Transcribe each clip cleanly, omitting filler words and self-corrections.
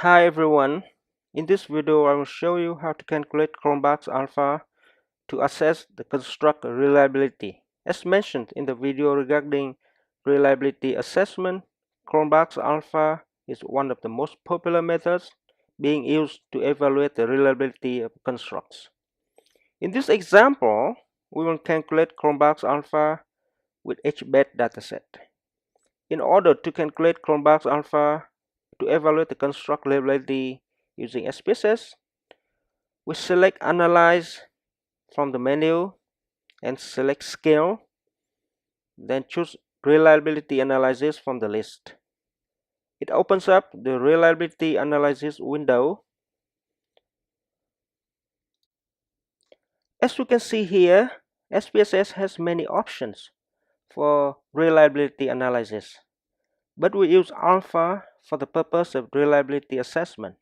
Hi everyone, in this video I will show you how to calculate CronbachsAlpha to assess the construct reliability. As mentioned in the video regarding reliability assessment, CronbachsAlpha is one of the most popular methods being used to evaluate the reliability of constructs. In this example, we will calculate CronbachsAlpha with HBET dataset. In order to calculate CronbachsAlpha to evaluate the construct reliability using SPSS, we select Analyze from the menu and select Scale, then choose Reliability Analysis from the list. It opens up the Reliability Analysis window. As you can see here, SPSS has many options for reliability analysis, but we use alpha for the purpose of reliability assessment.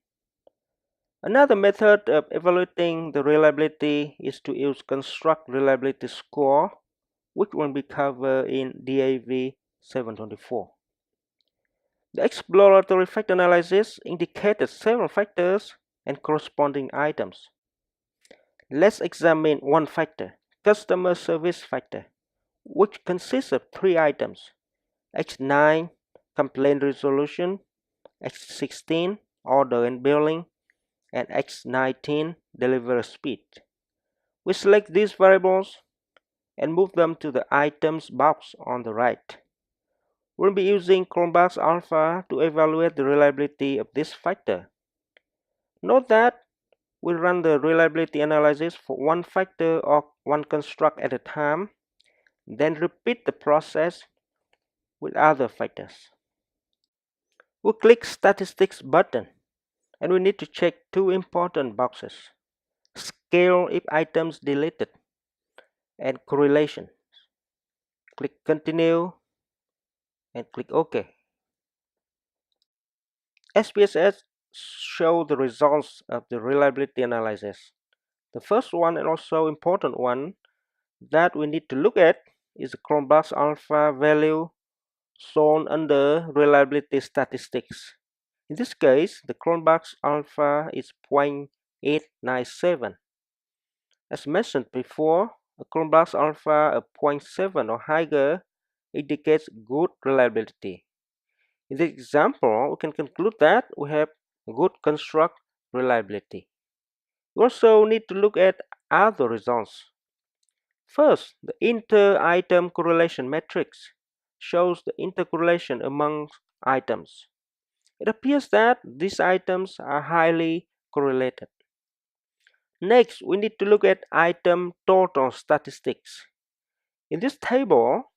Another method of evaluating the reliability is to use construct reliability score, which will be covered in DAV 724. The exploratory factor analysis indicated several factors and corresponding items. Let's examine one factor, customer service factor, which consists of three items: X9, complaint resolution; X16, order and billing; and X19, delivery speed. We select these variables and move them to the items box on the right. We'll be using CronbachsAlpha to evaluate the reliability of this factor. Note that we'll run the reliability analysis for one factor or one construct at a time, then repeat the process with other factors. We'll click Statistics button, and we need to check two important boxes: Scale if items deleted and Correlation. Click Continue and click OK. SPSS show the results of the reliability analysis. The first one and also important one that we need to look at is the CronbachsAlpha value shown under reliability statistics. In this case, the CronbachsAlpha is 0.897. As mentioned before, a CronbachsAlpha of 0.7 or higher indicates good reliability. In this example, we can conclude that we have good construct reliability. We also need to look at other results. First, the inter-item correlation matrix shows the intercorrelation among items. It appears that these items are highly correlated. Next, we need to look at item total statistics. In this table,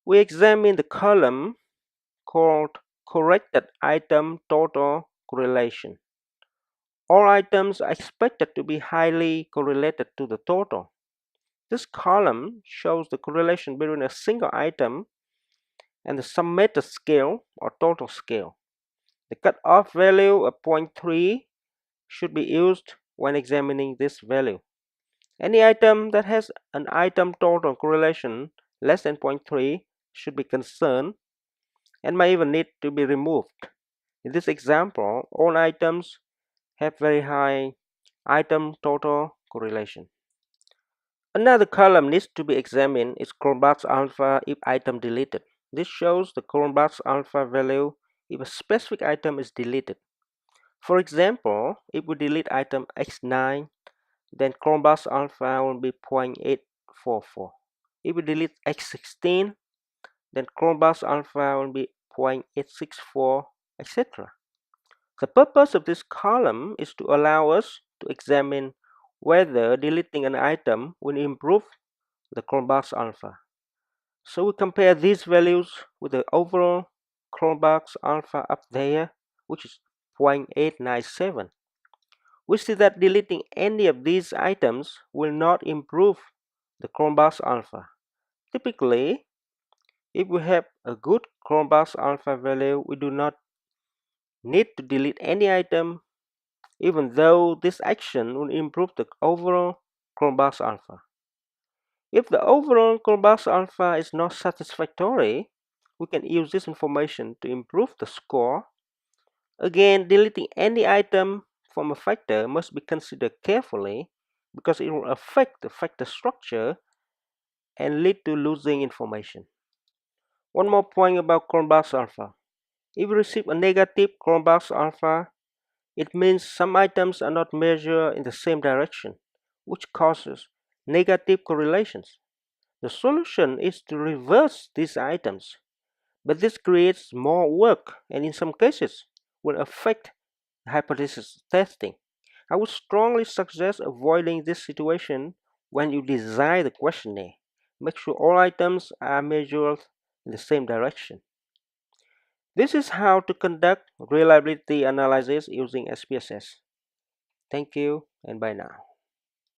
we examine the column called corrected item total correlation. All items are expected to be highly correlated to the total. This column shows the correlation between a single item and the summated scale or total scale. The cutoff value of 0.3 should be used when examining this value. Any item that has an item total correlation less than 0.3 should be concerned and may even need to be removed. In this example, all items have very high item total correlation. Another column needs to be examined is CronbachsAlpha if item deleted. This shows the CronbachsAlpha value if a specific item is deleted. For example, if we delete item X9, then CronbachsAlpha will be 0.844. If we delete X16, then CronbachsAlpha will be 0.864, etc. The purpose of this column is to allow us to examine whether deleting an item will improve the CronbachsAlpha. So we compare these values with the overall CronbachsAlpha up there, which is 0.897. We see that deleting any of these items will not improve the CronbachsAlpha. Typically, if we have a good CronbachsAlpha value, we do not need to delete any item, even though this action will improve the overall CronbachsAlpha. If the overall CronbachsAlpha is not satisfactory, we can use this information to improve the score Again, deleting any item from a factor must be considered carefully because it will affect the factor structure and lead to losing information. One more point about CronbachsAlpha. If you receive a negative CronbachsAlpha, it means some items are not measured in the same direction, which causes negative correlations. The solution is to reverse these items, but this creates more work and in some cases will affect hypothesis testing. I would strongly suggest avoiding this situation when you design the questionnaire. Make sure all items are measured in the same direction. This is how to conduct reliability analysis using SPSS. Thank you and bye now.